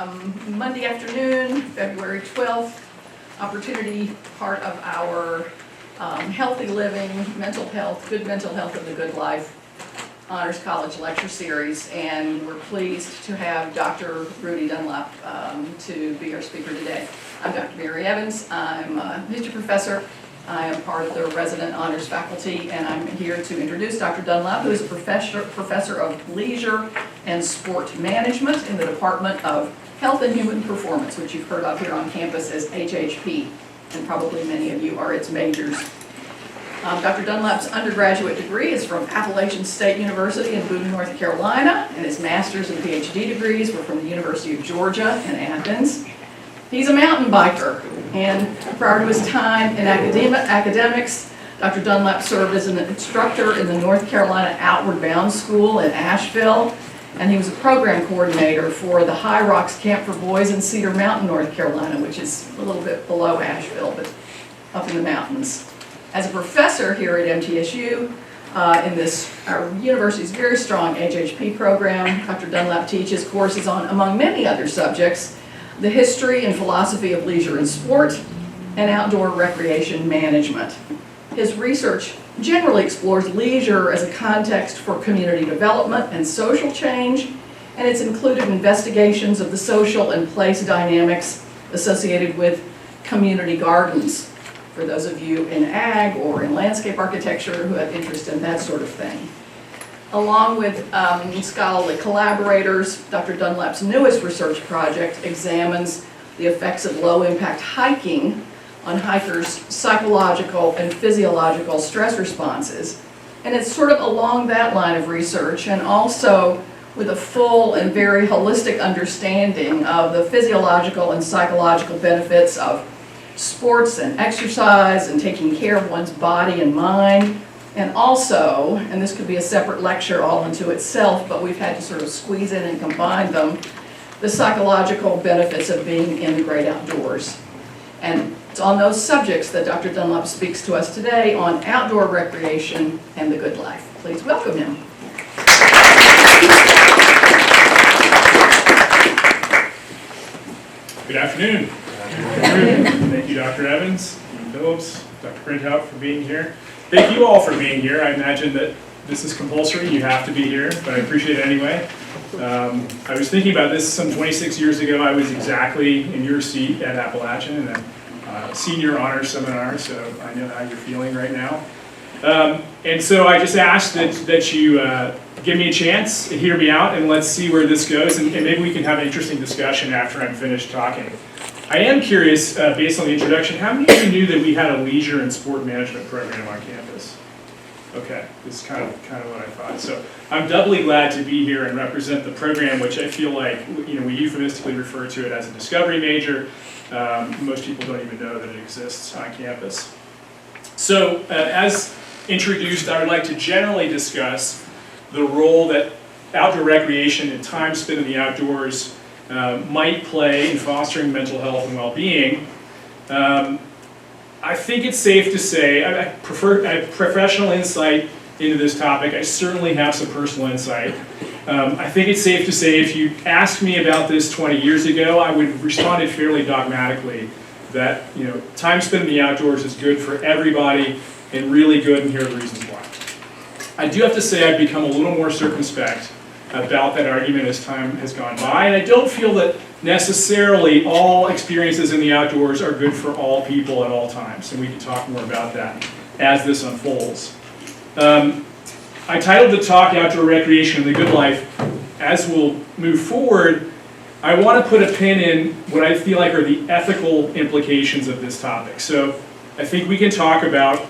Monday afternoon, February 12th, opportunity part of our Healthy Living, Mental Health, Good Mental Health and the Good Life Honors College Lecture Series. And we're pleased to have Dr. Rudy Dunlap to be our speaker today. I'm Dr. Mary Evans. I'm a history professor. I am part of the resident honors faculty, and I'm here to introduce Dr. Dunlap, who is a professor of leisure and sport management in the Department of Health and Human Performance, which you've heard of here on campus as HHP, and probably many of you are its majors. Dr. Dunlap's undergraduate degree is from Appalachian State University in Boone, North Carolina, and his master's and PhD degrees were from the University of Georgia in Athens. He's a mountain biker, and prior to his time in academics, Dr. Dunlap served as an instructor in the North Carolina Outward Bound School in Asheville, and he was a program coordinator for the High Rocks Camp for Boys in Cedar Mountain, North Carolina, which is a little bit below Asheville, but up in the mountains. As a professor here at MTSU, our university's very strong HHP program, Dr. Dunlap teaches courses on, among many other subjects, the history and philosophy of leisure and sport, and outdoor recreation management. His research generally explores leisure as a context for community development and social change, and it's included investigations of the social and place dynamics associated with community gardens, for those of you in ag or in landscape architecture who have interest in that sort of thing. Along with scholarly collaborators, Dr. Dunlap's newest research project examines the effects of low-impact hiking on hikers' psychological and physiological stress responses. And it's sort of along that line of research, and also with a full and very holistic understanding of the physiological and psychological benefits of sports and exercise and taking care of one's body and mind. And also, and this could be a separate lecture all unto itself, but we've had to sort of squeeze in and combine them, the psychological benefits of being in the great outdoors. And it's on those subjects that Dr. Dunlap speaks to us today on outdoor recreation and the good life. Please welcome him. Good afternoon. Thank you, Dr. Evans, Dean Phillips, Dr. Brenthout for being here. Thank you all for being here. I imagine that this is compulsory. You have to be here, but I appreciate it anyway. I was thinking about this some 26 years ago. I was exactly in your seat at Appalachian in a senior honors seminar, so I know how you're feeling right now. And so I just asked that you give me a chance to hear me out, and let's see where this goes, and maybe we can have an interesting discussion after I'm finished talking. I am curious, based on the introduction, how many of you knew that we had a leisure and sport management program on campus? Okay, this is kind of what I thought. So I'm doubly glad to be here and represent the program, which I feel like we euphemistically refer to it as a discovery major. Most people don't even know that it exists on campus. So as introduced, I would like to generally discuss the role that outdoor recreation and time spent in the outdoors might play in fostering mental health and well-being. I think it's safe to say, I have professional insight into this topic. I certainly have some personal insight. I think it's safe to say if you asked me about this 20 years ago, I would have responded fairly dogmatically that time spent in the outdoors is good for everybody and really good, and here are the reasons why. I do have to say I've become a little more circumspect about that argument as time has gone by, and I don't feel that necessarily all experiences in the outdoors are good for all people at all times, and we can talk more about that as this unfolds. I titled the talk Outdoor Recreation and the Good Life. As we'll move forward, I want to put a pin in what I feel like are the ethical implications of this topic. So I think we can talk about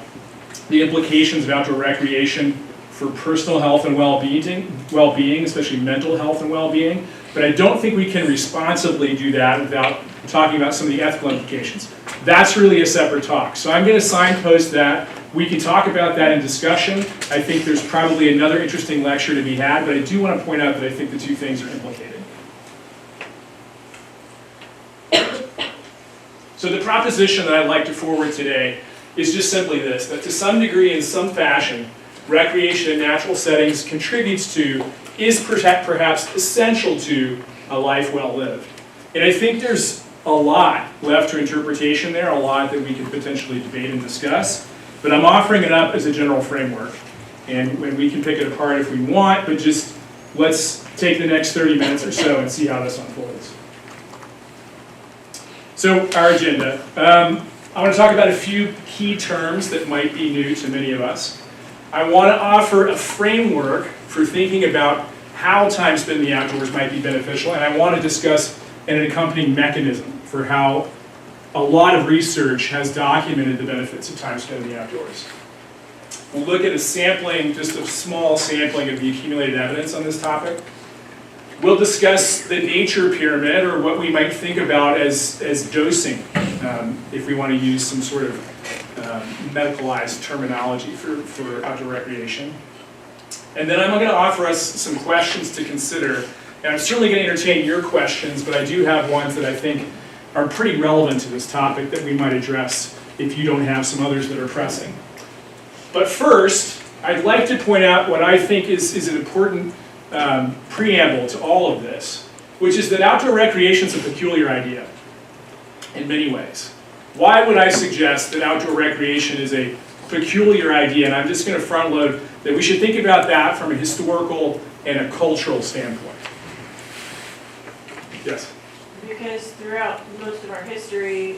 the implications of outdoor recreation for personal health and well-being, especially mental health and well-being, but I don't think we can responsibly do that without talking about some of the ethical implications. That's really a separate talk. So I'm going to signpost that. We can talk about that in discussion. I think there's probably another interesting lecture to be had, but I do want to point out that I think the two things are implicated. So the proposition that I'd like to forward today is just simply this, that to some degree, in some fashion, recreation in natural settings contributes to, is perhaps essential to, a life well lived. And I think there's a lot left to interpretation there, a lot that we could potentially debate and discuss, but I'm offering it up as a general framework. And we can pick it apart if we want, but just let's take the next 30 minutes or so and see how this unfolds. So our agenda. I want to talk about a few key terms that might be new to many of us. I want to offer a framework for thinking about how time spent in the outdoors might be beneficial, and I want to discuss an accompanying mechanism for how a lot of research has documented the benefits of time spent in the outdoors. We'll look at a sampling, just a small sampling of the accumulated evidence on this topic. We'll discuss the nature pyramid, or what we might think about as dosing, if we want to use some sort of medicalized terminology for outdoor recreation. And then I'm going to offer us some questions to consider. And I'm certainly going to entertain your questions, but I do have ones that I think are pretty relevant to this topic that we might address if you don't have some others that are pressing. But first, I'd like to point out what I think is an important preamble to all of this, which is that outdoor recreation is a peculiar idea in many ways. Why would I suggest that outdoor recreation is a peculiar idea? And I'm just going to front load that we should think about that from a historical and a cultural standpoint. Yes? Because throughout most of our history,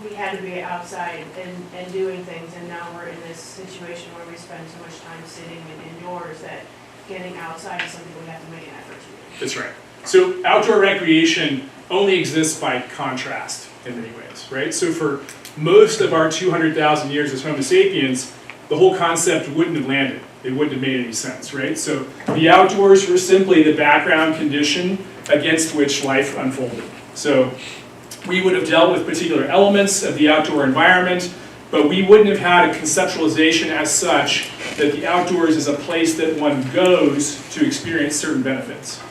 we had to be outside and doing things, and now we're in this situation where we spend so much time sitting and indoors that getting outside is something we have to make an effort to do. That's right. So outdoor recreation only exists by contrast in many ways, right? So for most of our 200,000 years as Homo sapiens, the whole concept wouldn't have landed. It wouldn't have made any sense, right? So the outdoors were simply the background condition against which life unfolded. So we would have dealt with particular elements of the outdoor environment, but we wouldn't have had a conceptualization as such that the outdoors is a place that one goes to experience certain benefits,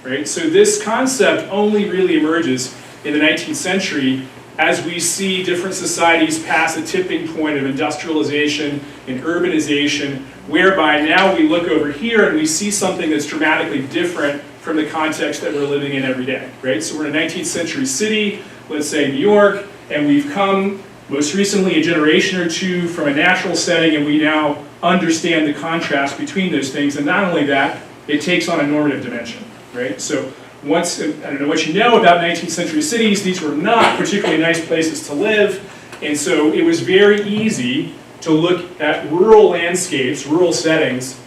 right? So this concept only really emerges in the 19th century as we see different societies pass a tipping point of industrialization and urbanization, whereby now we look over here and we see something that's dramatically different from the context that we're living in every day, right? So we're in a 19th century city, let's say New York, and we've come most recently a generation or two from a natural setting, and we now understand the contrast between those things. And not only that, it takes on a normative dimension, right? So once, I don't know what you know about 19th century cities, these were not particularly nice places to live, and so it was very easy to look at rural landscapes, rural settings,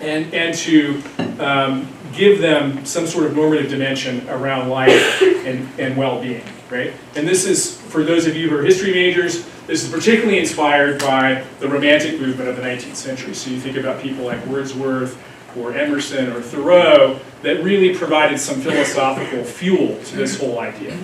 and to give them some sort of normative dimension around life and well-being, right? And this is, for those of you who are history majors, this is particularly inspired by the Romantic movement of the 19th century. So you think about people like Wordsworth or Emerson or Thoreau that really provided some philosophical fuel to this whole idea.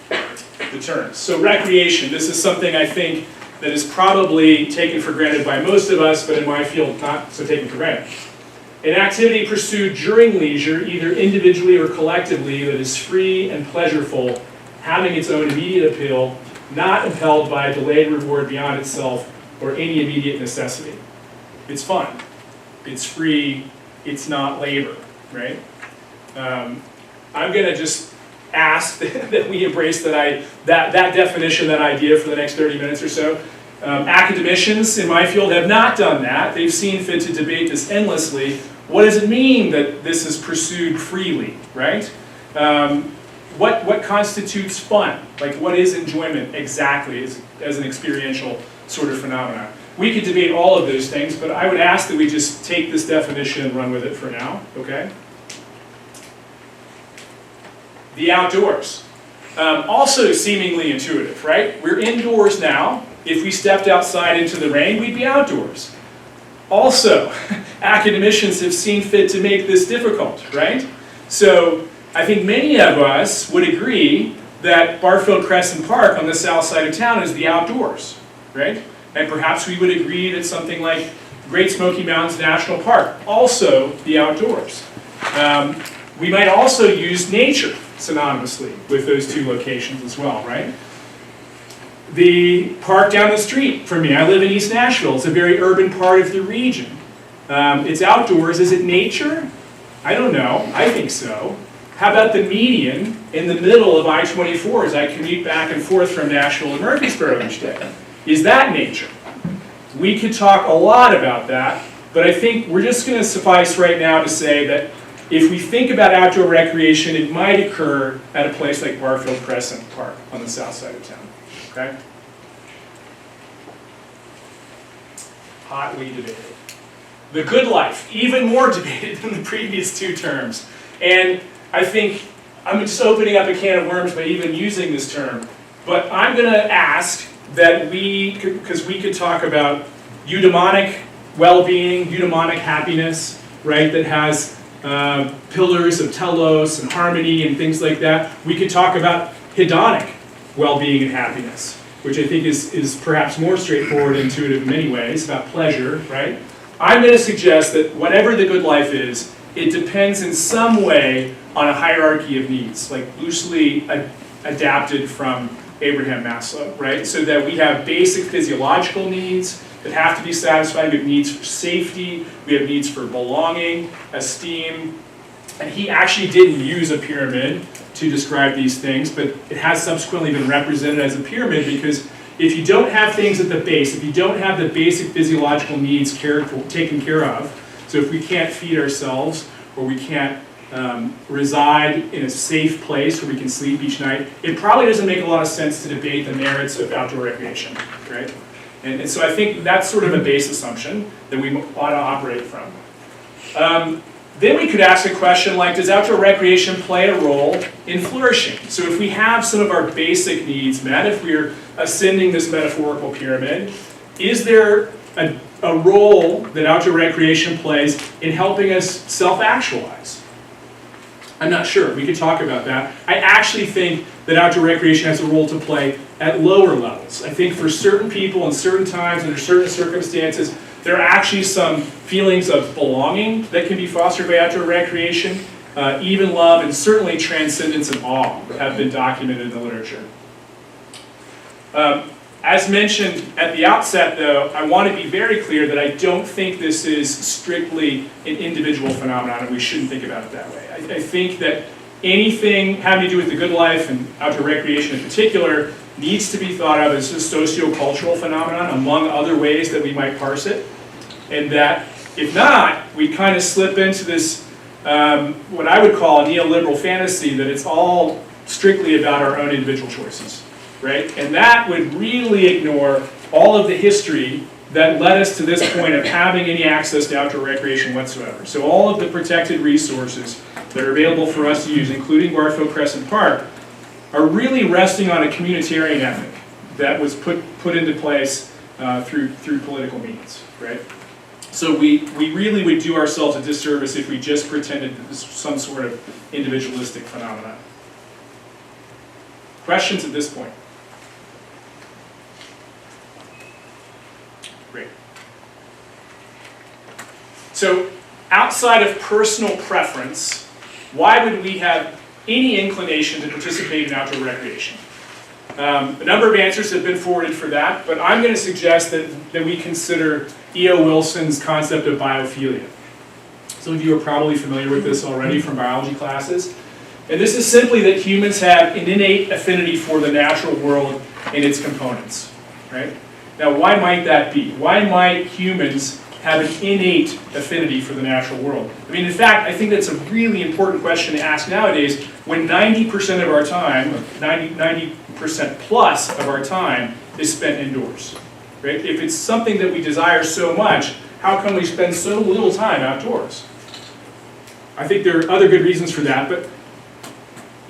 The terms. So recreation, this is something I think that is probably taken for granted by most of us, but in my field, not so taken for granted. An activity pursued during leisure, either individually or collectively, that is free and pleasureful, having its own immediate appeal, not impelled by a delayed reward beyond itself or any immediate necessity. It's fun, it's free, it's not labor, right? I'm going to just ask that we embrace that definition, that idea for the next 30 minutes or so. Academicians in my field have not done that. They've seen fit to debate this endlessly. What does it mean that this is pursued freely, right? What constitutes fun? Like, what is enjoyment exactly as an experiential sort of phenomenon? We could debate all of those things, but I would ask that we just take this definition and run with it for now, okay? The outdoors. Also seemingly intuitive, right? We're indoors now. If we stepped outside into the rain, we'd be outdoors. Also, academicians have seen fit to make this difficult, right? So I think many of us would agree that Barfield Crescent Park on the south side of town is the outdoors, right? And perhaps we would agree that something like Great Smoky Mountains National Park, also the outdoors. We might also use nature synonymously with those two locations as well, right? The park down the street from me, I live in East Nashville. It's a very urban part of the region. It's outdoors. Is it nature? I don't know. I think so. How about the median in the middle of I-24 as I commute back and forth from Nashville to Murfreesboro each day? Is that nature? We could talk a lot about that, but I think we're just going to suffice right now to say that if we think about outdoor recreation, it might occur at a place like Barfield Crescent Park on the south side of town. Okay? Hotly debated. The good life, even more debated than the previous two terms. And I think I'm just opening up a can of worms by even using this term. But I'm going to ask that because we could talk about eudaimonic well-being, eudaimonic happiness, right, that has pillars of telos and harmony and things like that. We could talk about hedonic well-being and happiness, which I think is perhaps more straightforward and intuitive in many ways, about pleasure, right? I'm going to suggest that whatever the good life is, it depends in some way on a hierarchy of needs, like loosely adapted from Abraham Maslow, right? So that we have basic physiological needs that have to be satisfied. We have needs for safety, we have needs for belonging, esteem, and he actually didn't use a pyramid to describe these things, but it has subsequently been represented as a pyramid because if you don't have things at the base, if you don't have the basic physiological needs taken care of, so if we can't feed ourselves or we can't reside in a safe place where we can sleep each night, it probably doesn't make a lot of sense to debate the merits of outdoor recreation, right? And so I think that's sort of a base assumption that we ought to operate from. Then we could ask a question like, does outdoor recreation play a role in flourishing? So if we have some of our basic needs met, if we're ascending this metaphorical pyramid, is there a role that outdoor recreation plays in helping us self-actualize? I'm not sure. We could talk about that. I actually think that outdoor recreation has a role to play at lower levels. I think for certain people in certain times, under certain circumstances, there are actually some feelings of belonging that can be fostered by outdoor recreation. Even love and certainly transcendence and awe have been documented in the literature. As mentioned at the outset, though, I want to be very clear that I don't think this is strictly an individual phenomenon, and we shouldn't think about it that way. I think that anything having to do with the good life, and outdoor recreation in particular, needs to be thought of as a socio-cultural phenomenon, among other ways that we might parse it. And that, if not, we kind of slip into this, what I would call a neoliberal fantasy, that it's all strictly about our own individual choices, right? And that would really ignore all of the history that led us to this point of having any access to outdoor recreation whatsoever. So all of the protected resources that are available for us to use, including Barfield Crescent Park, are really resting on a communitarian ethic that was put into place through political means, right? So we really would do ourselves a disservice if we just pretended that this was some sort of individualistic phenomenon. Questions at this point? Great. So outside of personal preference, why would we have any inclination to participate in outdoor recreation? A number of answers have been forwarded for that, but I'm going to suggest that we consider E.O. Wilson's concept of biophilia. Some of you are probably familiar with this already from biology classes. And this is simply that humans have an innate affinity for the natural world and its components, right? Now, why might that be? Why might humans have an innate affinity for the natural world? I mean, in fact, I think that's a really important question to ask nowadays when 90% of our time, 90% plus of our time is spent indoors, right? If it's something that we desire so much, how come we spend so little time outdoors? I think there are other good reasons for that, but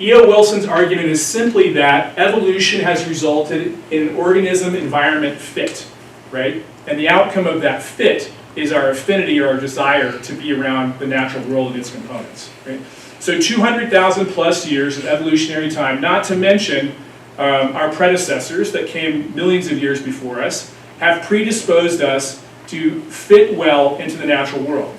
E.O. Wilson's argument is simply that evolution has resulted in an organism-environment fit, right? And the outcome of that fit is our affinity or our desire to be around the natural world and its components, right? So 200,000 plus years of evolutionary time, not to mention our predecessors that came millions of years before us, have predisposed us to fit well into the natural world.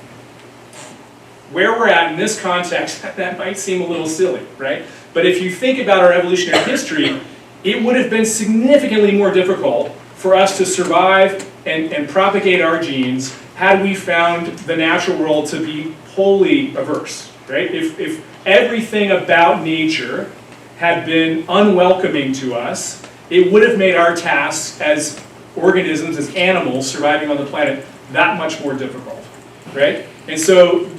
Where we're at in this context, that might seem a little silly, right? But if you think about our evolutionary history, it would have been significantly more difficult for us to survive and propagate our genes had we found the natural world to be wholly averse, right? If everything about nature had been unwelcoming to us, it would have made our tasks as organisms, as animals surviving on the planet, that much more difficult, right? And so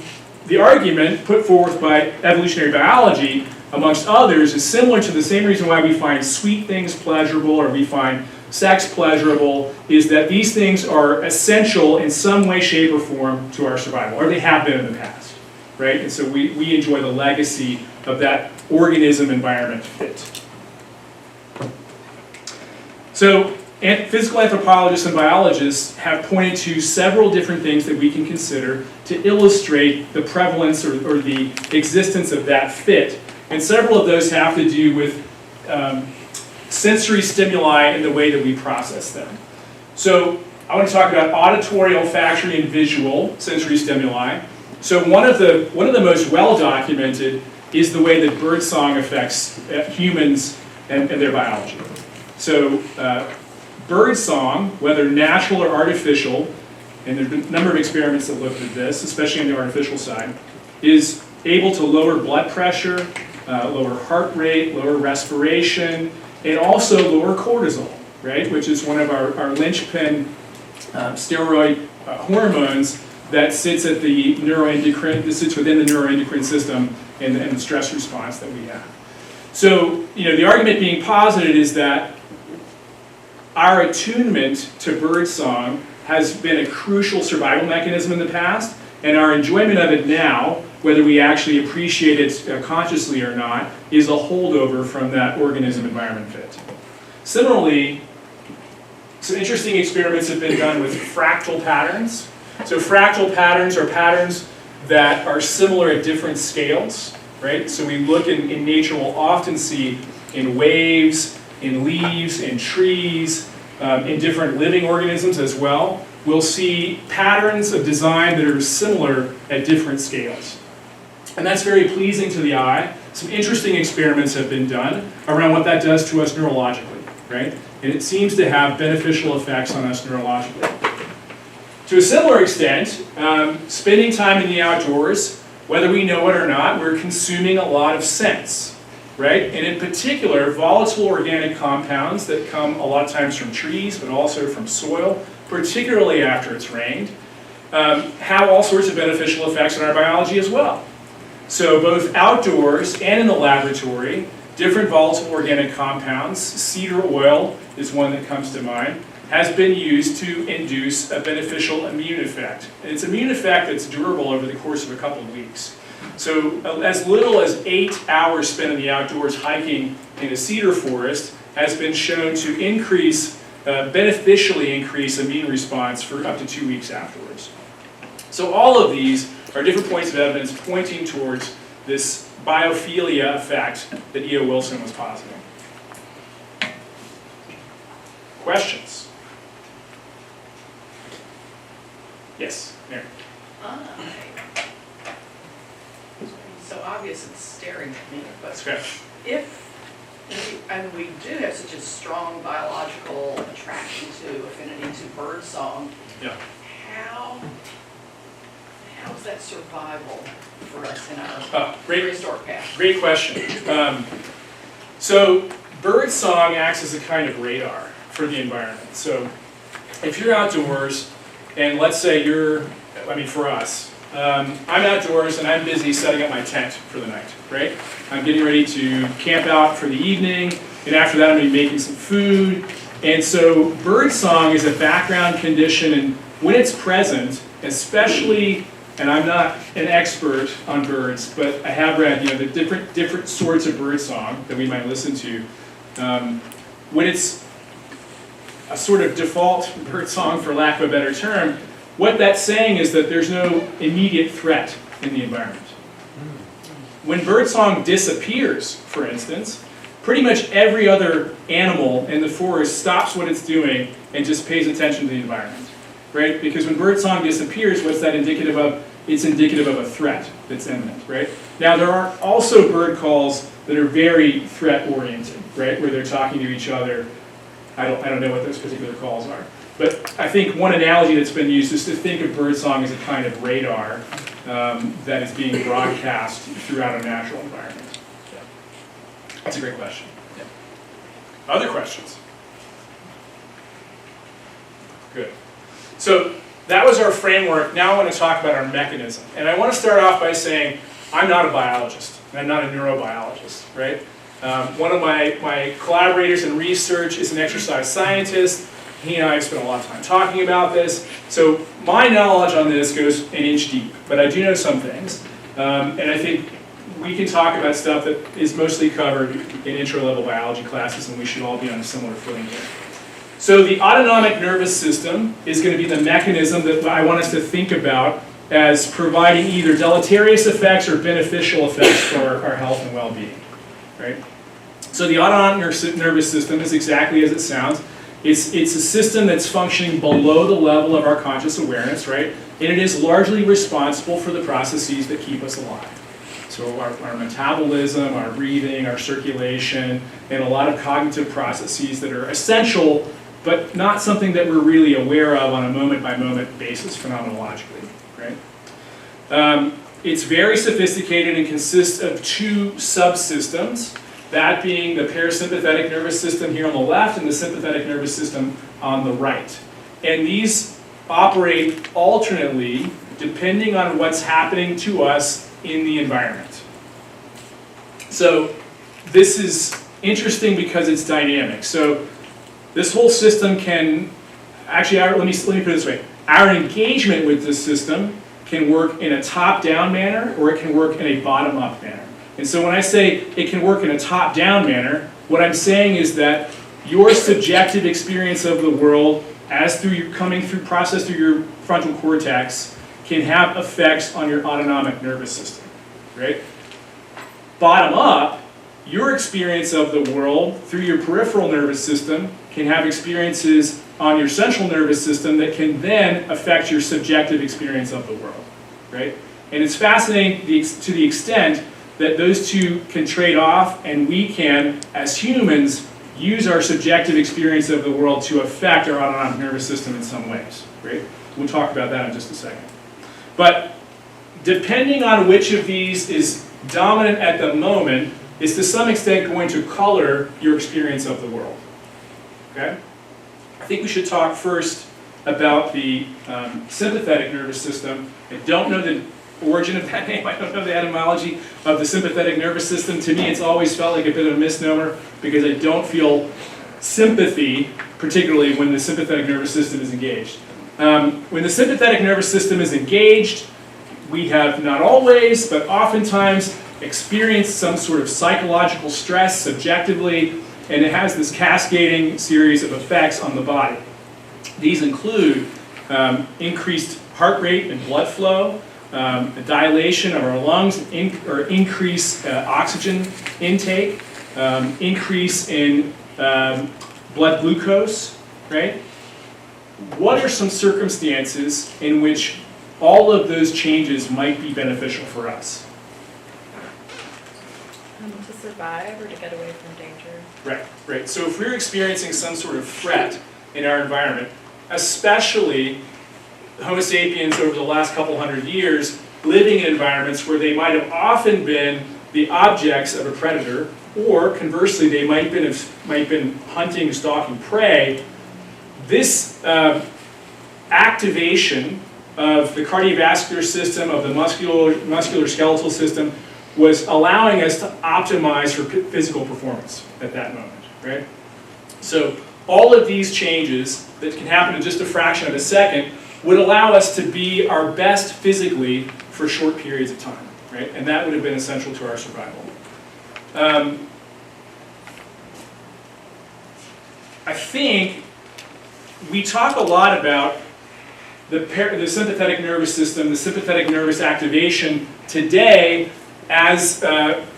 the argument put forth by evolutionary biology, amongst others, is similar to the same reason why we find sweet things pleasurable or we find sex pleasurable, is that these things are essential in some way, shape, or form to our survival, or they have been in the past, right? And so we enjoy the legacy of that organism-environment fit. So physical anthropologists and biologists have pointed to several different things that we can consider to illustrate the prevalence or the existence of that fit. And several of those have to do with sensory stimuli and the way that we process them. So I want to talk about auditory, olfactory, and visual sensory stimuli. So one of the most well-documented is the way that birdsong affects humans and their biology. So birdsong, whether natural or artificial, and there have been a number of experiments that looked at this, especially on the artificial side, is able to lower blood pressure, lower heart rate, lower respiration, and also lower cortisol, right? Which is one of our linchpin steroid hormones that sits at the neuroendocrine, that sits within the neuroendocrine system and the stress response that we have. So, the argument being posited is that our attunement to birdsong has been a crucial survival mechanism in the past, and our enjoyment of it now, whether we actually appreciate it consciously or not, is a holdover from that organism-environment fit. Similarly, some interesting experiments have been done with fractal patterns. So fractal patterns are patterns that are similar at different scales, right? So we look in nature, we'll often see in waves, in leaves, in trees, in different living organisms as well. We'll see patterns of design that are similar at different scales. And that's very pleasing to the eye. Some interesting experiments have been done around what that does to us neurologically, right? And it seems to have beneficial effects on us neurologically. To a similar extent, spending time in the outdoors, whether we know it or not, we're consuming a lot of scents, right? And in particular, volatile organic compounds that come a lot of times from trees, but also from soil, particularly after it's rained, have all sorts of beneficial effects on our biology as well. So both outdoors and in the laboratory, different volatile organic compounds, cedar oil is one that comes to mind, has been used to induce a beneficial immune effect. And it's an immune effect that's durable over the course of a couple of weeks. So as little as 8 hours spent in the outdoors hiking in a cedar forest has been shown to beneficially increase immune response for up to 2 weeks afterwards. So all of these are different points of evidence pointing towards this biophilia effect that E.O. Wilson was positing. Questions? Yes, Mary. So obvious it's staring at me, but That's okay. and we do have such a strong biological attraction to, affinity to birdsong, Yeah. how is that survival for us in our Great prehistoric past? Great question. So birdsong acts as a kind of radar for the environment. So if you're outdoors, and let's say for us, I'm outdoors and I'm busy setting up my tent for the night, right? I'm getting ready to camp out for the evening, and after that I'm going to be making some food. And so birdsong is a background condition, and when it's present, especially, and I'm not an expert on birds, but I have read, the different sorts of birdsong that we might listen to. When it's a sort of default birdsong, for lack of a better term, what that's saying is that there's no immediate threat in the environment. When birdsong disappears, for instance, pretty much every other animal in the forest stops what it's doing and just pays attention to the environment, right? Because when birdsong disappears, what's that indicative of? It's indicative of a threat that's imminent, right? Now, there are also bird calls that are very threat-oriented, right? Where they're talking to each other. I don't know what those particular calls are. But I think one analogy that's been used is to think of birdsong as a kind of radar that is being broadcast throughout a natural environment. That's a great question. Other questions? Good. So that was our framework. Now I want to talk about our mechanism. And I want to start off by saying I'm not a biologist, and I'm not a neurobiologist, right? One of my collaborators in research is an exercise scientist. He and I have spent a lot of time talking about this. So my knowledge on this goes an inch deep, but I do know some things. And I think we can talk about stuff that is mostly covered in intro-level biology classes, and we should all be on a similar footing here. So the autonomic nervous system is going to be the mechanism that I want us to think about as providing either deleterious effects or beneficial effects for our health and well-being, right? So the autonomic nervous system is exactly as it sounds. It's a system that's functioning below the level of our conscious awareness, right? And it is largely responsible for the processes that keep us alive. So our metabolism, our breathing, our circulation, and a lot of cognitive processes that are essential, but not something that we're really aware of on a moment-by-moment basis phenomenologically, right? It's very sophisticated and consists of two subsystems, that being the parasympathetic nervous system here on the left and the sympathetic nervous system on the right. And these operate alternately depending on what's happening to us in the environment. So this is interesting because it's dynamic. So this whole system can, actually, let me put it this way. Our engagement with this system can work in a top-down manner or it can work in a bottom-up manner. And so when I say it can work in a top-down manner, what I'm saying is that your subjective experience of the world as processed through your frontal cortex can have effects on your autonomic nervous system, right? Bottom up, your experience of the world through your peripheral nervous system can have experiences on your central nervous system that can then affect your subjective experience of the world, right? And it's fascinating to the extent that those two can trade off, and we can, as humans, use our subjective experience of the world to affect our autonomic nervous system in some ways, right? We'll talk about that in just a second. But depending on which of these is dominant at the moment is to some extent going to color your experience of the world, okay? I think we should talk first about the sympathetic nervous system. I don't know the origin of that name. I don't know the etymology of the sympathetic nervous system. To me, it's always felt like a bit of a misnomer because I don't feel sympathy, particularly when the sympathetic nervous system is engaged. When the sympathetic nervous system is engaged, we have not always, but oftentimes experienced some sort of psychological stress subjectively, and it has this cascading series of effects on the body. These include increased heart rate and blood flow, a dilation of our lungs, or increased oxygen intake, increase in blood glucose, right? What are some circumstances in which all of those changes might be beneficial for us? To survive or to get away from danger. Right. So if we're experiencing some sort of threat in our environment, especially Homo sapiens over the last couple hundred years living in environments where they might have often been the objects of a predator, or conversely, they might have been hunting, stalking prey. This activation of the cardiovascular system, of the musculoskeletal system, was allowing us to optimize for physical performance at that moment, right? So all of these changes that can happen in just a fraction of a second would allow us to be our best physically for short periods of time, right? And that would have been essential to our survival. I think we talk a lot about the sympathetic nervous system, the sympathetic nervous activation today as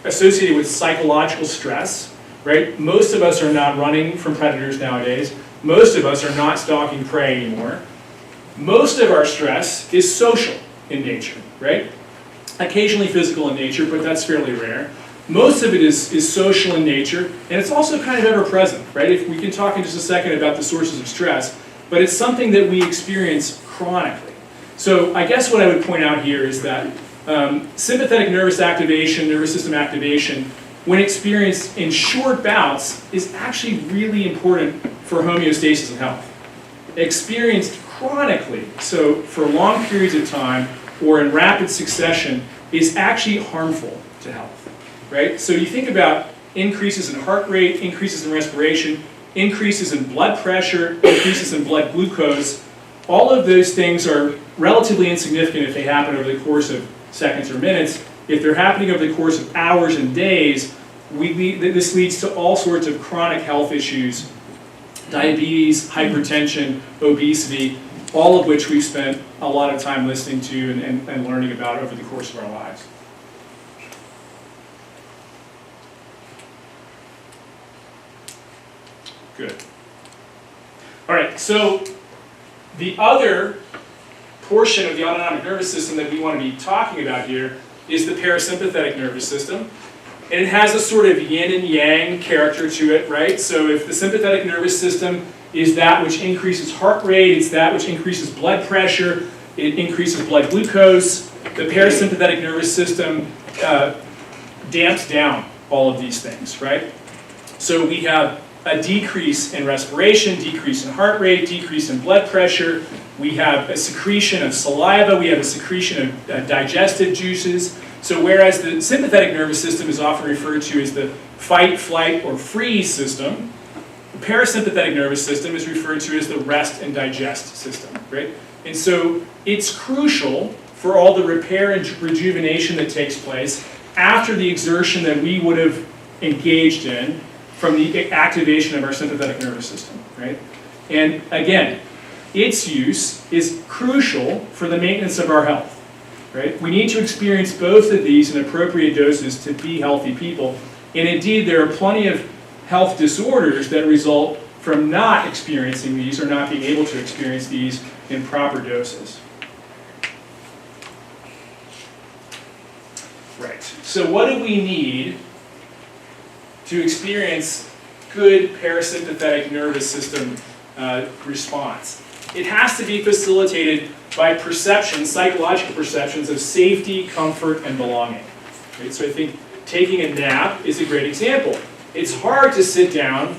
associated with psychological stress, right? Most of us are not running from predators nowadays. Most of us are not stalking prey anymore. Most of our stress is social in nature, right? Occasionally physical in nature, but that's fairly rare. Most of it is social in nature, and it's also kind of ever-present, right? If we can talk in just a second about the sources of stress, but it's something that we experience chronically. So I guess what I would point out here is that sympathetic nervous activation, nervous system activation, when experienced in short bouts, is actually really important for homeostasis and health. Experienced chronically, so for long periods of time or in rapid succession, is actually harmful to health, right? So you think about increases in heart rate, increases in respiration, increases in blood pressure, increases in blood glucose. All of those things are relatively insignificant if they happen over the course of seconds or minutes. If they're happening over the course of hours and days, this leads to all sorts of chronic health issues, diabetes, hypertension, obesity, all of which we've spent a lot of time listening to and learning about over the course of our lives. Good. All right, so the other portion of the autonomic nervous system that we want to be talking about here is the parasympathetic nervous system. And it has a sort of yin and yang character to it, right? So if the sympathetic nervous system is that which increases heart rate, it's that which increases blood pressure, it increases blood glucose, the parasympathetic nervous system damps down all of these things, right? So we have a decrease in respiration, decrease in heart rate, decrease in blood pressure. We have a secretion of saliva. We have a secretion of digestive juices. So whereas the sympathetic nervous system is often referred to as the fight, flight, or freeze system, the parasympathetic nervous system is referred to as the rest and digest system, right? And so it's crucial for all the repair and rejuvenation that takes place after the exertion that we would have engaged in from the activation of our sympathetic nervous system, right? And again, its use is crucial for the maintenance of our health, right? We need to experience both of these in appropriate doses to be healthy people. And indeed, there are plenty of health disorders that result from not experiencing these or not being able to experience these in proper doses. Right, so what do we need to experience good parasympathetic nervous system response? It has to be facilitated by perceptions, psychological perceptions of safety, comfort, and belonging. Right? So I think taking a nap is a great example. It's hard to sit down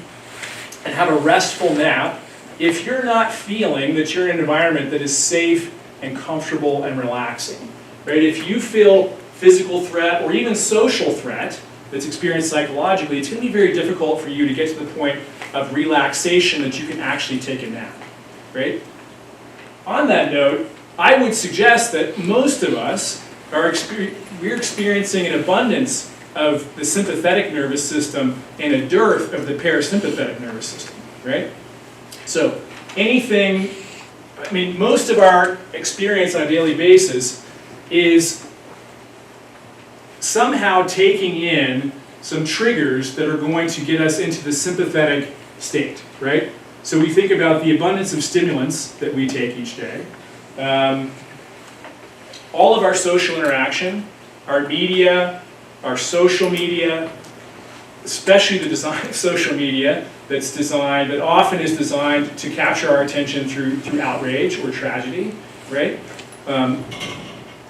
and have a restful nap if you're not feeling that you're in an environment that is safe and comfortable and relaxing. Right? If you feel physical threat or even social threat that's experienced psychologically, it's going to be very difficult for you to get to the point of relaxation that you can actually take a nap. Right? On that note, I would suggest that most of us we're experiencing an abundance of the sympathetic nervous system and a dearth of the parasympathetic nervous system, right? So most of our experience on a daily basis is somehow taking in some triggers that are going to get us into the sympathetic state, right? So we think about the abundance of stimulants that we take each day. All of our social interaction, our media, our social media, especially the design of social media that often is designed to capture our attention through outrage or tragedy, right?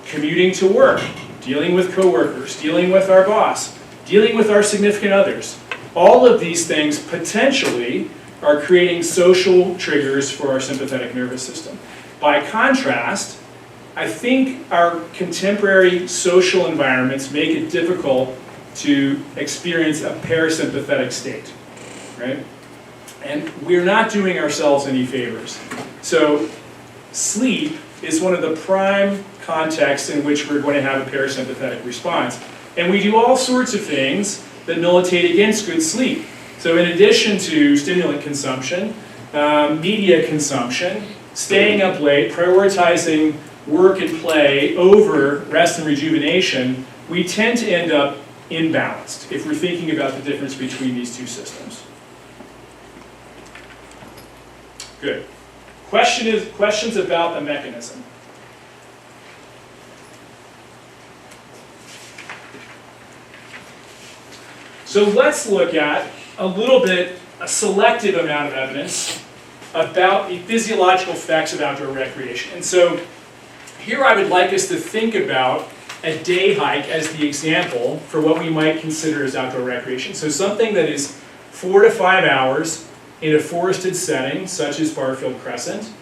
Commuting to work, dealing with coworkers, dealing with our boss, dealing with our significant others. All of these things potentially are creating social triggers for our sympathetic nervous system. By contrast, I think our contemporary social environments make it difficult to experience a parasympathetic state, right? And we're not doing ourselves any favors. So sleep is one of the prime contexts in which we're going to have a parasympathetic response. And we do all sorts of things that militate against good sleep. So in addition to stimulant consumption, media consumption, staying up late, prioritizing work and play over rest and rejuvenation, we tend to end up imbalanced if we're thinking about the difference between these two systems. Good. Questions about the mechanism? So let's look at a selective amount of evidence about the physiological effects of outdoor recreation. And so here I would like us to think about a day hike as the example for what we might consider as outdoor recreation. So something that is 4 to 5 hours in a forested setting, such as Barfield Crescent,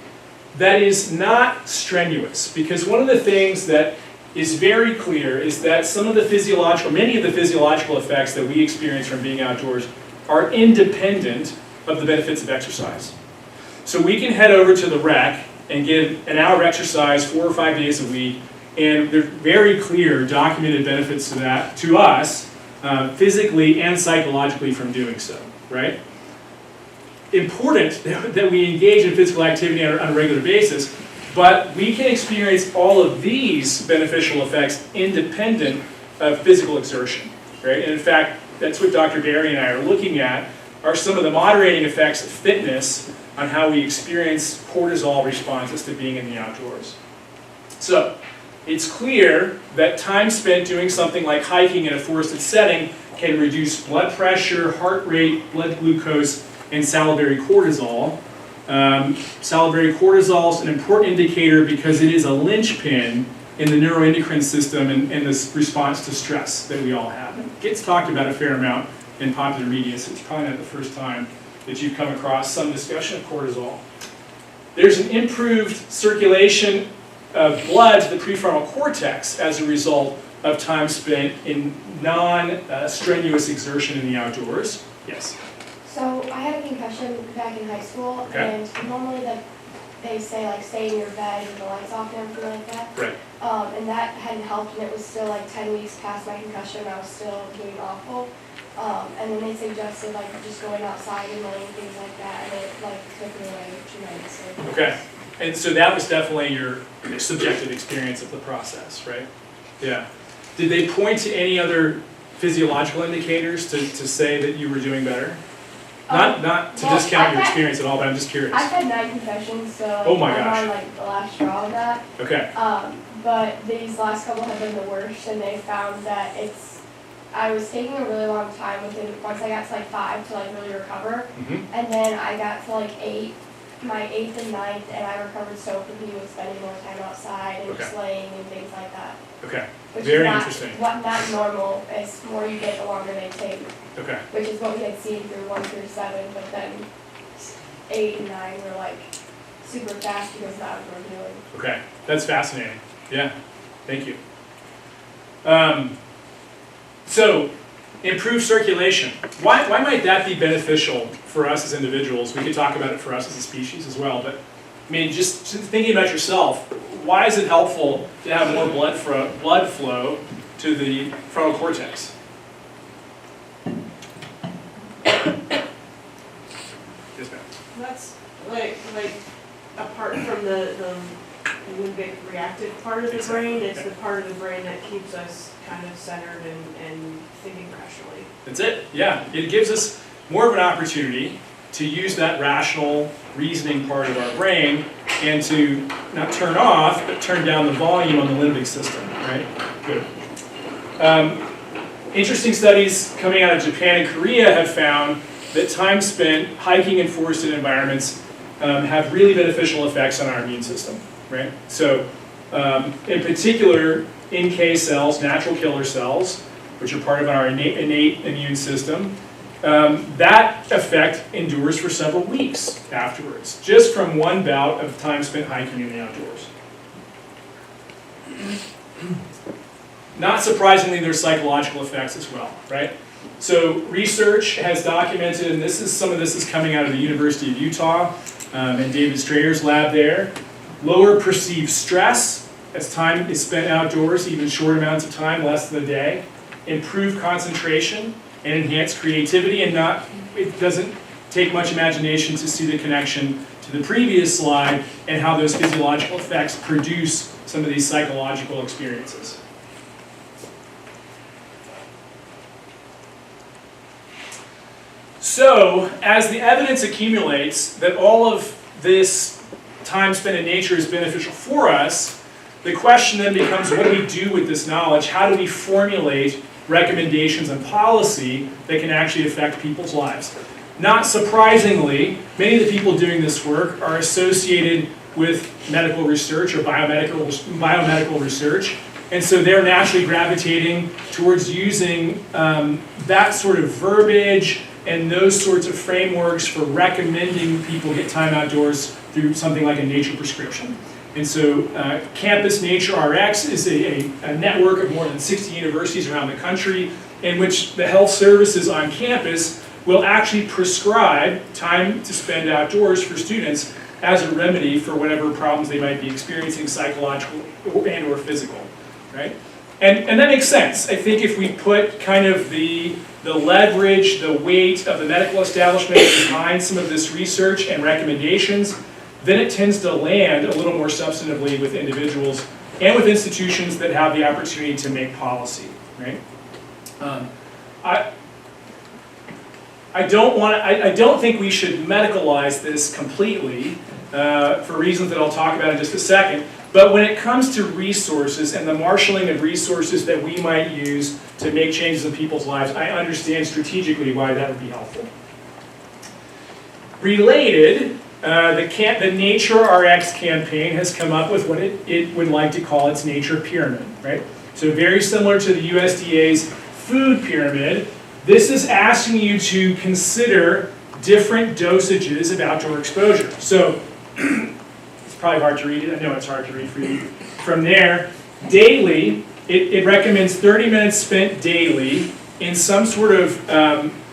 that is not strenuous. Because one of the things that is very clear is that many of the physiological effects that we experience from being outdoors are independent of the benefits of exercise. So we can head over to the rec and get an hour of exercise 4 or 5 days a week, and there are very clear documented benefits to that, to us, physically and psychologically from doing so, right? Important that we engage in physical activity on a regular basis, but we can experience all of these beneficial effects independent of physical exertion, right? And in fact, that's what Dr. Barry and I are looking at, are some of the moderating effects of fitness on how we experience cortisol responses to being in the outdoors. So, it's clear that time spent doing something like hiking in a forested setting can reduce blood pressure, heart rate, blood glucose, and salivary cortisol. Salivary cortisol is an important indicator because it is a linchpin in the neuroendocrine system and this response to stress that we all have. It gets talked about a fair amount in popular media, so it's probably not the first time that you've come across some discussion of cortisol. There's an improved circulation of blood to the prefrontal cortex as a result of time spent in non-strenuous exertion in the outdoors. Yes? So I had a concussion back in high school, Okay. and normally they say like stay in your bed with the lights off and everything like that. Right. And that hadn't helped, and it was still like 10 weeks past my concussion. I was still doing awful. And then they suggested like just going outside and running, things like that, and it like took me away tremendously. Okay. And so that was definitely your subjective experience of the process, right? Yeah. Did they point to any other physiological indicators to say that you were doing better? Not to well, discount your experience at all, but I'm just curious. I've had 9 concussions, so like, Oh my I'm gosh. on like the last straw of that. Okay. But these last couple have been the worst, and they found that I was taking a really long time once I got to like 5 to like really recover, Mm-hmm. and then I got to like 8, my 8th and 9th, and I recovered so quickly with spending more time outside and just laying and things like that. Okay. Which Very is not, interesting. not normal. It's the more you get, the longer they take, Okay. which is what we had seen through 1 through 7, but then 8 and 9 were like super fast because that was what we're doing. Okay. That's fascinating. Yeah. Thank you. So, improved circulation. Why might that be beneficial for us as individuals? We could talk about it for us as a species as well, but I mean, just thinking about yourself, why is it helpful to have more blood flow to the frontal cortex? Yes, ma'am. That's like apart from the limbic reactive part of the brain, it's the part of the brain that keeps us kind of centered and thinking rationally. That's it, yeah. It gives us more of an opportunity to use that rational reasoning part of our brain and to not turn off, but turn down the volume on the limbic system, right? Good. Interesting studies coming out of Japan and Korea have found that time spent hiking in forested environments have really beneficial effects on our immune system, right? So, in particular, NK cells, natural killer cells, which are part of our innate immune system, that effect endures for several weeks afterwards, just from one bout of time spent hiking in the outdoors. Not surprisingly, there's psychological effects as well, right? So research has documented, and some of this is coming out of the University of Utah and David Strader's lab there, lower perceived stress as time is spent outdoors, even short amounts of time, less than a day, improved concentration, and enhanced creativity, and it doesn't take much imagination to see the connection to the previous slide and how those physiological effects produce some of these psychological experiences. So, as the evidence accumulates that all of this time spent in nature is beneficial for us, the question then becomes, what do we do with this knowledge? How do we formulate recommendations and policy that can actually affect people's lives. Not surprisingly, many of the people doing this work are associated with medical research or biomedical research, and so they're naturally gravitating towards using that sort of verbiage and those sorts of frameworks for recommending people get time outdoors through something like a nature prescription. And so Campus Nature RX is a network of more than 60 universities around the country in which the health services on campus will actually prescribe time to spend outdoors for students as a remedy for whatever problems they might be experiencing, psychological and or physical, right? And that makes sense. I think if we put kind of the leverage, the weight of the medical establishment behind some of this research and recommendations, then it tends to land a little more substantively with individuals and with institutions that have the opportunity to make policy, right? I don't think we should medicalize this completely for reasons that I'll talk about in just a second. But when it comes to resources and the marshaling of resources that we might use to make changes in people's lives, I understand strategically why that would be helpful. Related, the Nature RX campaign has come up with what it would like to call its nature pyramid, right? So very similar to the USDA's food pyramid, this is asking you to consider different dosages of outdoor exposure. So it's probably hard to read it. I know it's hard to read for you. From there, daily, it recommends 30 minutes spent daily in some sort of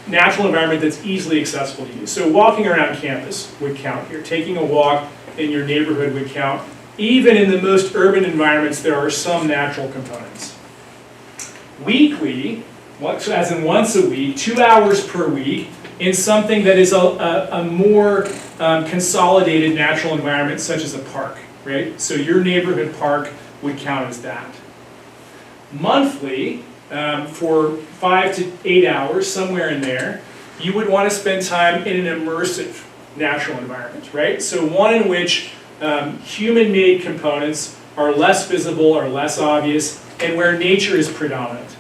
natural environment that's easily accessible to you. So walking around campus would count here. Taking a walk in your neighborhood would count. Even in the most urban environments, there are some natural components. Weekly, as in once a week, 2 hours per week, in something that is a more consolidated natural environment, such as a park, right? So your neighborhood park would count as that. Monthly, for 5 to 8 hours, somewhere in there, you would want to spend time in an immersive natural environment, right? So one in which human-made components are less visible or less obvious, and where nature is predominant.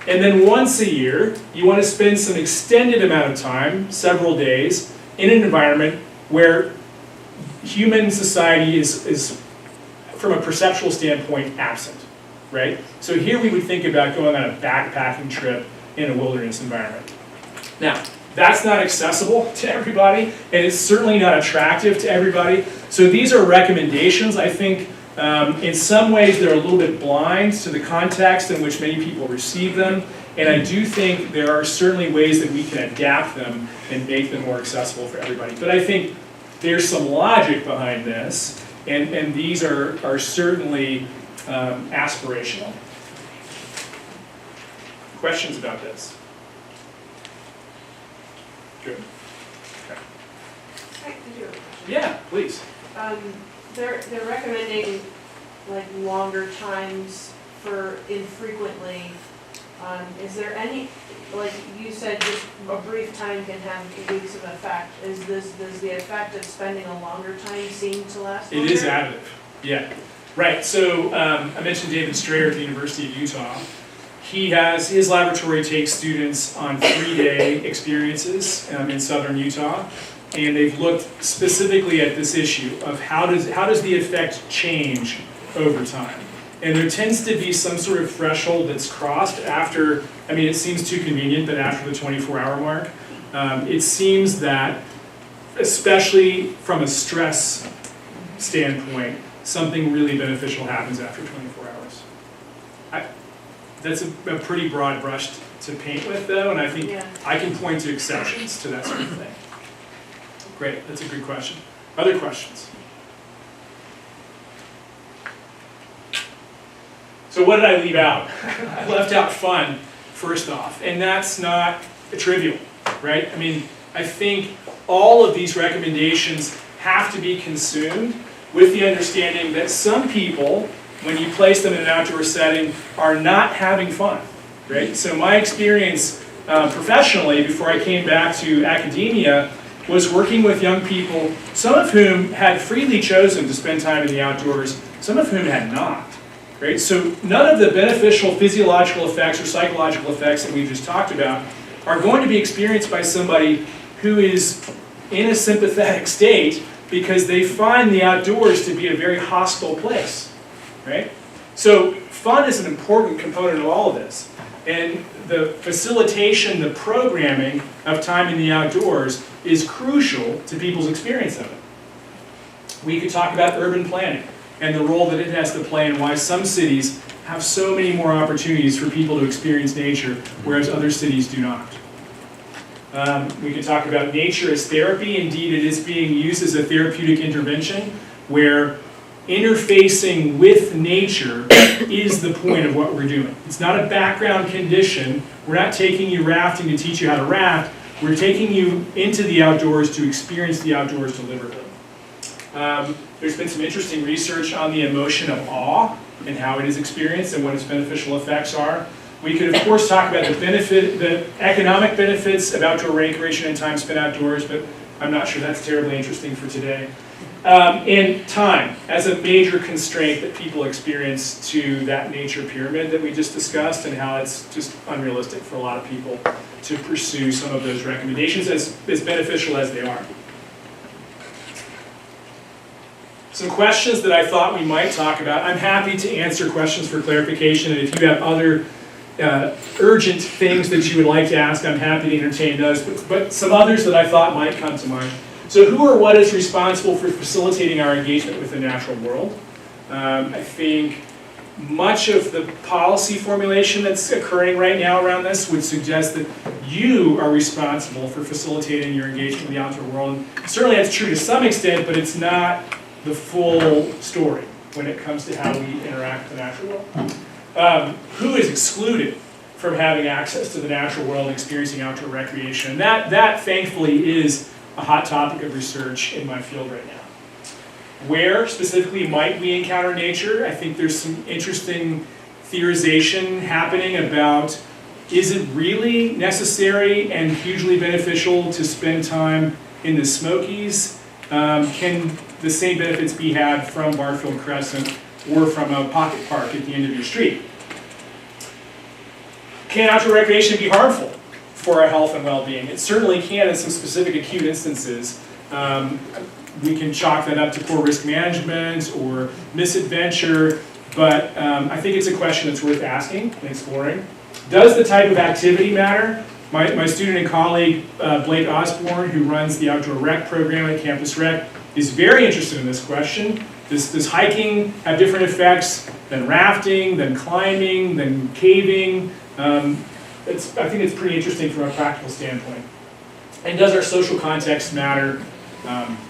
And then once a year, you want to spend some extended amount of time, several days, in an environment where human society is, from a perceptual standpoint, absent, right? So here we would think about going on a backpacking trip in a wilderness environment. Now, that's not accessible to everybody, and it's certainly not attractive to everybody. So these are recommendations. I think in some ways they're a little bit blind to the context in which many people receive them, and I do think there are certainly ways that we can adapt them and make them more accessible for everybody. But I think there's some logic behind this, and these are certainly aspirational. Questions about this? Good. Okay. I do have a question. Yeah, please. They're recommending like longer times for infrequently. Is there any, like you said, just a brief time can have weeks of effect. Does the effect of spending a longer time seem to last longer? It is additive, yeah. Right, so I mentioned David Strayer at the University of Utah. His laboratory takes students on 3-day experiences in southern Utah. And they've looked specifically at this issue of how does the effect change over time. And there tends to be some sort of threshold that's crossed after, I mean, it seems too convenient, but after the 24-hour mark. It seems that, especially from a stress standpoint, something really beneficial happens after 24 hours. That's a pretty broad brush to paint with, though, and I think I can point to exceptions to that sort of thing. Great, that's a good question. Other questions? So what did I leave out? I left out fun, first off, and that's not trivial, right? I mean, I think all of these recommendations have to be consumed with the understanding that some people, when you place them in an outdoor setting, are not having fun, right? So my experience professionally, before I came back to academia, was working with young people, some of whom had freely chosen to spend time in the outdoors, some of whom had not, right? So none of the beneficial physiological effects or psychological effects that we just talked about are going to be experienced by somebody who is in a sympathetic state because they find the outdoors to be a very hostile place, right? So fun is an important component of all of this. And the facilitation, the programming of time in the outdoors is crucial to people's experience of it. We could talk about urban planning and the role that it has to play and why some cities have so many more opportunities for people to experience nature, whereas other cities do not. We could talk about nature as therapy. Indeed, it is being used as a therapeutic intervention where interfacing with nature is the point of what we're doing. It's not a background condition. We're not taking you rafting to teach you how to raft. We're taking you into the outdoors to experience the outdoors deliberately. There's been some interesting research on the emotion of awe and how it is experienced and what its beneficial effects are. We could, of course, talk about the economic benefits of outdoor recreation and time spent outdoors, but I'm not sure that's terribly interesting for today. And time as a major constraint that people experience to that nature pyramid that we just discussed, and how it's just unrealistic for a lot of people to pursue some of those recommendations as beneficial as they are. Some questions that I thought we might talk about. I'm happy to answer questions for clarification, and if you have other urgent things that you would like to ask, I'm happy to entertain those, but some others that I thought might come to mind. So who or what is responsible for facilitating our engagement with the natural world? I think much of the policy formulation that's occurring right now around this would suggest that you are responsible for facilitating your engagement with the outdoor world. And certainly that's true to some extent, but it's not the full story when it comes to how we interact with the natural world. Who is excluded from having access to the natural world and experiencing outdoor recreation? And that thankfully is a hot topic of research in my field right now. Where specifically might we encounter nature? I think there's some interesting theorization happening about, is it really necessary and hugely beneficial to spend time in the Smokies? Can the same benefits be had from Barfield Crescent or from a pocket park at the end of your street? Can outdoor recreation be harmful for our health and well-being? It certainly can in some specific acute instances. We can chalk that up to poor risk management or misadventure, but I think it's a question that's worth asking and exploring. Does the type of activity matter? My student and colleague, Blake Osborne, who runs the outdoor rec program at Campus Rec, is very interested in this question. Does hiking have different effects than rafting, than climbing, than caving? I think it's pretty interesting from a practical standpoint. And does our social context matter?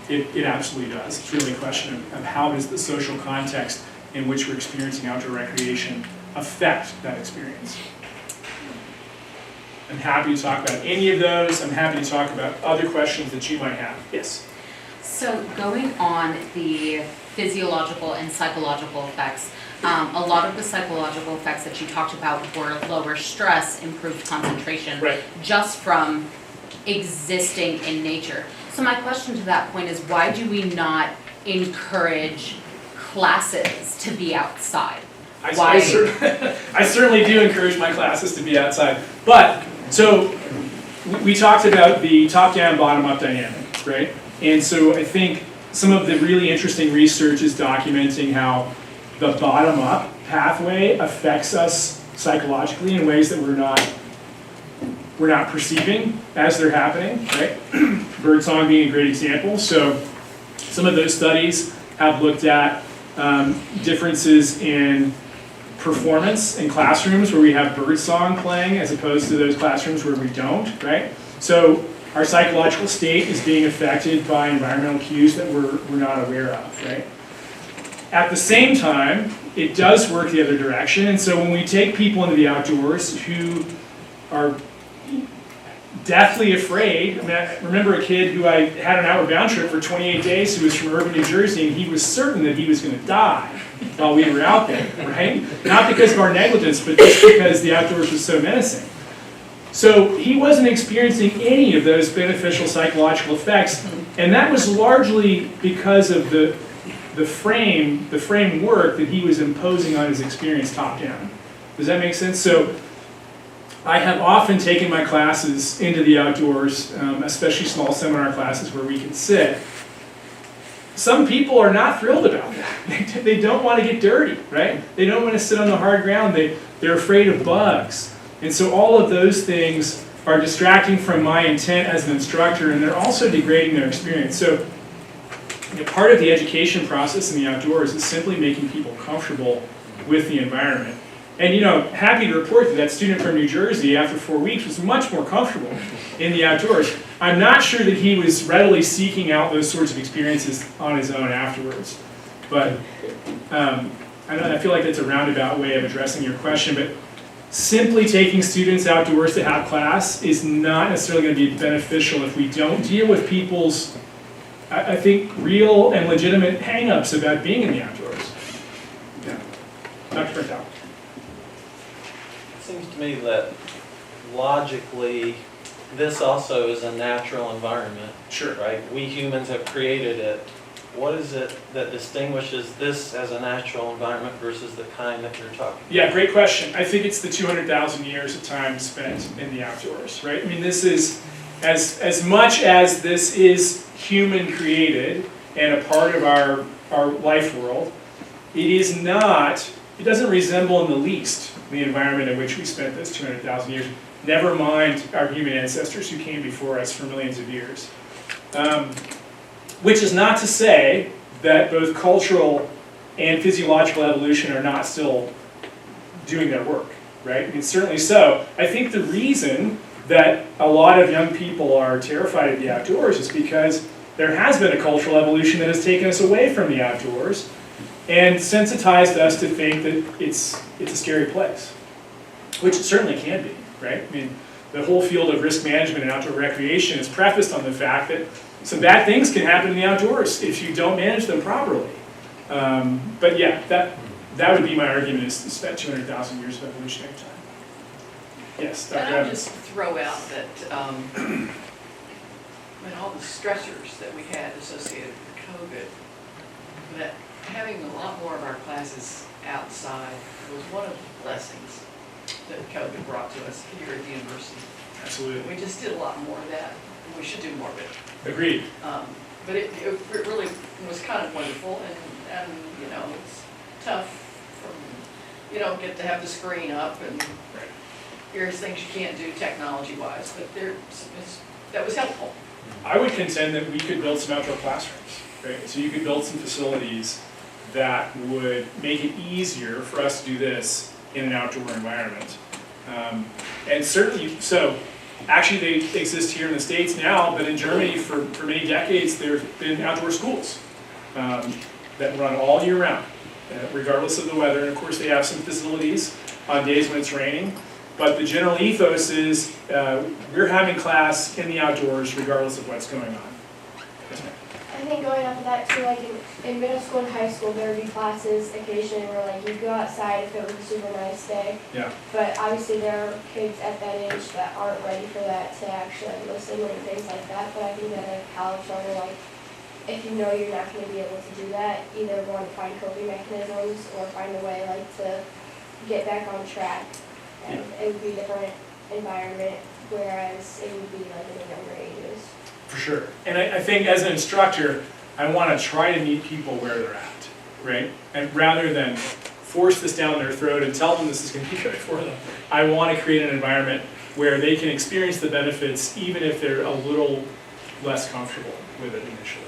It absolutely does. It's really a question of how does the social context in which we're experiencing outdoor recreation affect that experience. I'm happy to talk about any of those. I'm happy to talk about other questions that you might have. Yes? So going on the physiological and psychological effects, a lot of the psychological effects that you talked about were lower stress, improved concentration, Right. just from existing in nature. So my question to that point is, why do we not encourage classes to be outside? I certainly do encourage my classes to be outside. But, so, we talked about the top-down, bottom-up dynamic, right? And so I think some of the really interesting research is documenting how the bottom-up pathway affects us psychologically in ways that we're not perceiving as they're happening, right? Birdsong being a great example. So some of those studies have looked at differences in performance in classrooms where we have birdsong playing as opposed to those classrooms where we don't, right? So our psychological state is being affected by environmental cues that we're not aware of, right? At the same time, it does work the other direction, and so when we take people into the outdoors who are deathly afraid, I mean, I remember a kid who I had an outward bound trip for 28 days who was from urban New Jersey, and he was certain that he was going to die while we were out there, right? Not because of our negligence, but just because the outdoors was so menacing. So he wasn't experiencing any of those beneficial psychological effects, and that was largely because of the the framework that he was imposing on his experience top down. Does that make sense? So I have often taken my classes into the outdoors, especially small seminar classes where we can sit. Some people are not thrilled about that. They don't want to get dirty, right? They don't want to sit on the hard ground. They're afraid of bugs. And so all of those things are distracting from my intent as an instructor, and they're also degrading their experience. So part of the education process in the outdoors is simply making people comfortable with the environment. And happy to report that student from New Jersey, after 4 weeks, was much more comfortable in the outdoors. I'm not sure that he was readily seeking out those sorts of experiences on his own afterwards. But I feel like that's a roundabout way of addressing your question, but simply taking students outdoors to have class is not necessarily going to be beneficial if we don't deal with people's, I think, real and legitimate hang-ups about being in the outdoors. Yeah. Dr. Fractal. It seems to me that logically, this also is a natural environment. Sure. Right? We humans have created it. What is it that distinguishes this as a natural environment versus the kind that you're talking about? Yeah, great question. I think it's the 200,000 years of time spent in the outdoors, right? I mean, this is, as much as this is human created and a part of our life world, it doesn't resemble in the least the environment in which we spent those 200,000 years. Never mind our human ancestors who came before us for millions of years. Which is not to say that both cultural and physiological evolution are not still doing their work, right? I mean, certainly so. I think the reason that a lot of young people are terrified of the outdoors is because there has been a cultural evolution that has taken us away from the outdoors and sensitized us to think that it's a scary place, which it certainly can be, right? I mean, the whole field of risk management and outdoor recreation is prefaced on the fact that some bad things can happen in the outdoors if you don't manage them properly. But yeah, that would be my argument, is that 200,000 years of evolutionary time. Yes, Dr. And I'll Evans. just throw out that, all the stressors that we had associated with COVID, that having a lot more of our classes outside was one of the blessings that COVID brought to us here at the university. Absolutely. We just did a lot more of that, and we should do more of it. Agreed. But it really was kind of wonderful, and it's tough from, you don't get to have the screen up, and here's things you can't do technology-wise, but that was helpful. I would contend that we could build some outdoor classrooms, right? So you could build some facilities that would make it easier for us to do this in an outdoor environment. And certainly, so actually they exist here in the States now, but in Germany for many decades there have been outdoor schools that run all year round, regardless of the weather. And of course they have some facilities on days when it's raining. But the general ethos is we're having class in the outdoors regardless of what's going on. I think going off of that too, like in middle school and high school, there would be classes occasionally where like you'd go outside if it was a super nice day. Yeah. But obviously there are kids at that age that aren't ready for that to actually listen and things like that. But I think that at a college level, like if you know you're not going to be able to do that, either want to find coping mechanisms or find a way like to get back on track. And it would be a different environment, whereas it would be like in the younger ages. For sure. And I think as an instructor, I want to try to meet people where they're at, right? And rather than force this down their throat and tell them this is going to be good for them, I want to create an environment where they can experience the benefits even if they're a little less comfortable with it initially.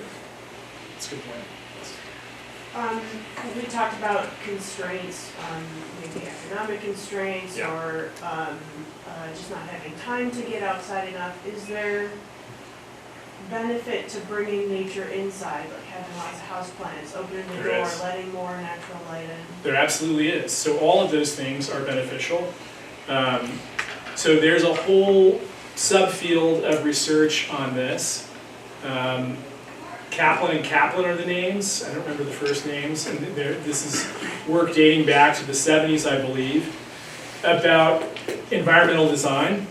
That's a good point. We talked about constraints, maybe economic constraints, Yeah. or just not having time to get outside enough. Is there benefit to bringing nature inside, like having lots of houseplants, opening the There door, is. letting more natural light in? There absolutely is. So all of those things are beneficial. So there's a whole subfield of research on this. Kaplan and Kaplan are the names. I don't remember the first names. And this is work dating back to the 70s, I believe, about environmental design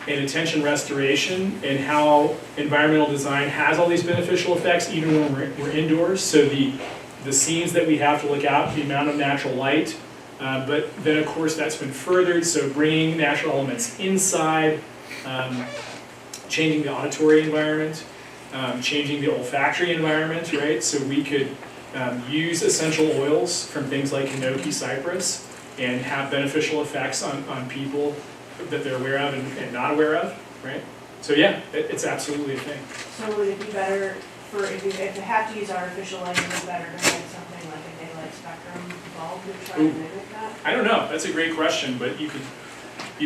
and attention restoration and how environmental design has all these beneficial effects even when we're indoors. So the the scenes that we have to look out, the amount of natural light. But then, of course, that's been furthered, so bringing natural elements inside, changing the auditory environment, changing the olfactory environment, right? So we could use essential oils from things like hinoki cypress and have beneficial effects on people that they're aware of and not aware of, right? So yeah, it's absolutely a thing. So would it be better for, if you have to use artificial light, is it better to get something like a daylight spectrum bulb to try and mimic that? I don't know, that's a great question, but you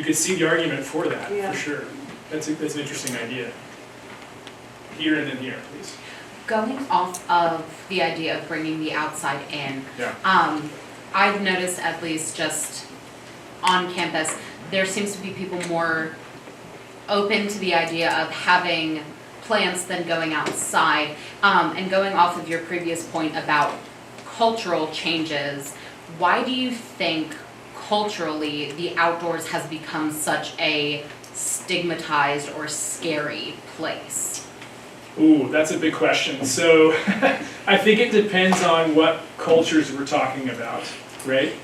could see the argument for that, Yeah. for sure. That's an interesting idea. Here and then here, please. Going off of the idea of bringing the outside in, Yeah. I've noticed, at least just on campus, there seems to be people more open to the idea of having plants than going outside. And going off of your previous point about cultural changes, why do you think culturally the outdoors has become such a stigmatized or scary place? Ooh, that's a big question. So I think it depends on what cultures we're talking about, right?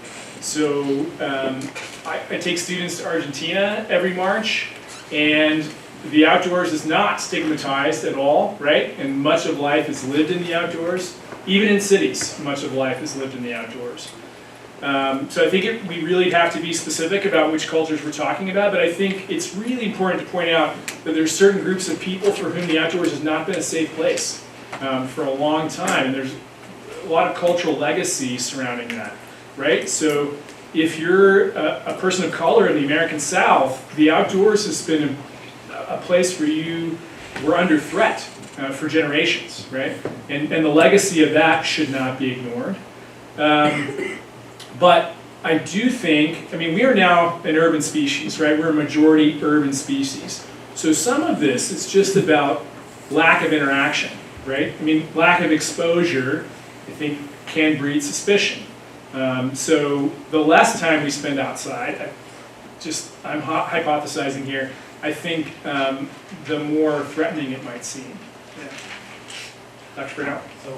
So I take students to Argentina every March, and the outdoors is not stigmatized at all, right? And much of life is lived in the outdoors. Even in cities, much of life is lived in the outdoors. So I think we really have to be specific about which cultures we're talking about, but I think it's really important to point out that there's certain groups of people for whom the outdoors has not been a safe place for a long time, and there's a lot of cultural legacy surrounding that, right? So if you're a person of color in the American South, the outdoors has been a place where you were under threat for generations, right? And the legacy of that should not be ignored. But I do think, I mean, we are now an urban species, right? We're a majority urban species. So some of this is just about lack of interaction, right? I mean, lack of exposure, I think, can breed suspicion. So the less time we spend outside, I'm hypothesizing here, I think the more threatening it might seem. Yeah. Dr. Brown? So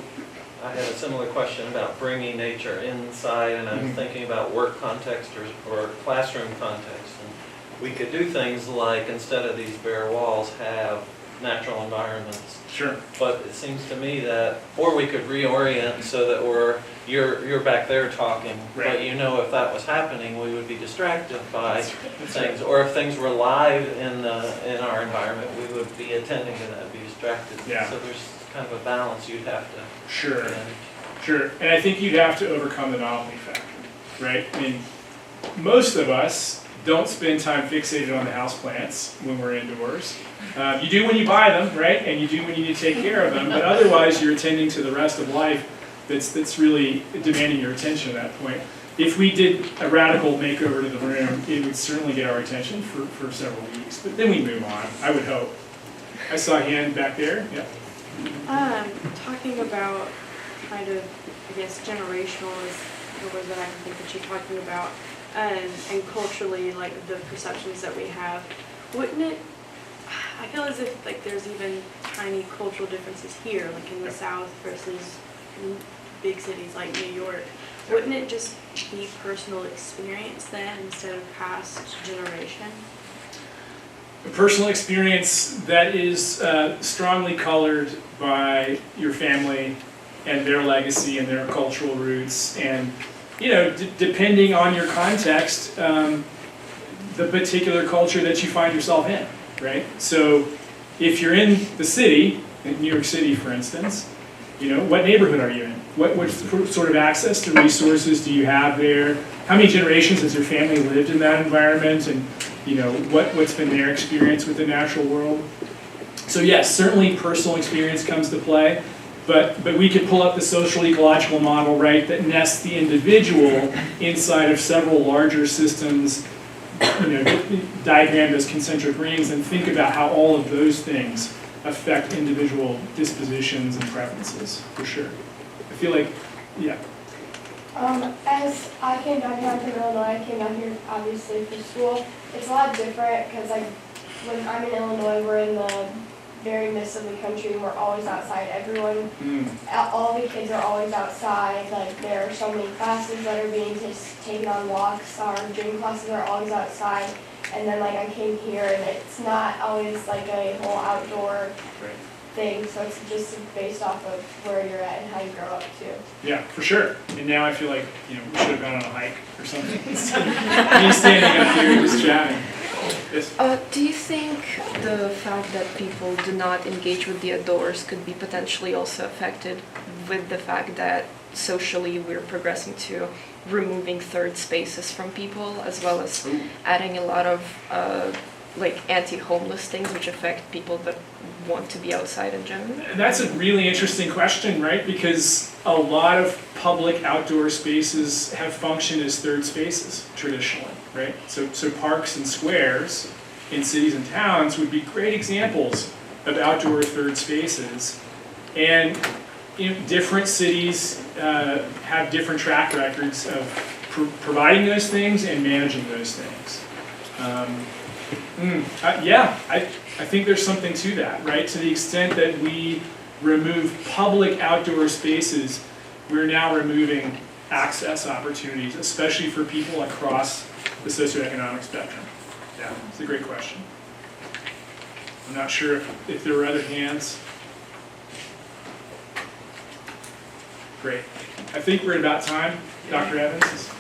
I had a similar question about bringing nature inside, and I'm thinking about work context or classroom context. And we could do things like, instead of these bare walls, have natural environments. Sure. But it seems to me that, or we could reorient so that you're back there talking, Right. but you know if that was happening, we would be distracted by things. Or if things were live in our environment, we would be attending to that, be distracted. Yeah. So there's kind of a balance you'd have to. Sure. manage. Sure, and I think you'd have to overcome the novelty factor, right? I mean, most of us don't spend time fixated on the houseplants when we're indoors. You do when you buy them, right? And you do when you need to take care of them, but otherwise you're attending to the rest of life that's really demanding your attention at that point. If we did a radical makeover to the room, it would certainly get our attention for several weeks, but then we move on, I would hope. I saw a hand back there, yeah. Talking about kind of, I guess, generational is the word that I can think that you're talking about, and culturally, like the perceptions that we have. Wouldn't it, I feel as if like there's even tiny cultural differences here, like in the South versus big cities like New York. Wouldn't it just be personal experience then instead of past generation? A personal experience that is strongly colored by your family and their legacy and their cultural roots, and depending on your context, the particular culture that you find yourself in, right? So if you're in the city, in New York City for instance, what neighborhood are you in? What sort of access to resources do you have there? How many generations has your family lived in that environment? And what's been their experience with the natural world? So yes, certainly personal experience comes to play, but we could pull up the social ecological model, right, that nests the individual inside of several larger systems, diagrammed as concentric rings, and think about how all of those things affect individual dispositions and preferences, for sure. I feel like, yeah. As I came down here, I'm from Illinois, I came down here obviously for school. It's a lot different because when I'm in Illinois, we're in the very midst of the country and we're always outside. Everyone, Mm. all the kids are always outside. Like there are so many classes that are being taken on walks. Our gym classes are always outside. And then like I came here and it's not always like a whole outdoor Right. thing. So it's just based off of where you're at and how you grow up too. Yeah, for sure. And now I feel like, we should have gone on a hike or something instead of me standing up here and just chatting. Yes. Do you think the fact that people do not engage with the outdoors could be potentially also affected with the fact that socially we're progressing to removing third spaces from people, as well as adding a lot of like anti-homeless things which affect people that want to be outside in general? That's a really interesting question, right? Because a lot of public outdoor spaces have functioned as third spaces traditionally, right? So parks and squares in cities and towns would be great examples of outdoor third spaces. And different cities have different track records of providing those things and managing those things. I think there's something to that, right? To the extent that we remove public outdoor spaces, we're now removing access opportunities, especially for people across the socioeconomic spectrum. Yeah, it's a great question. I'm not sure if there were other hands. Great. I think we're at about time. Dr. Evans is.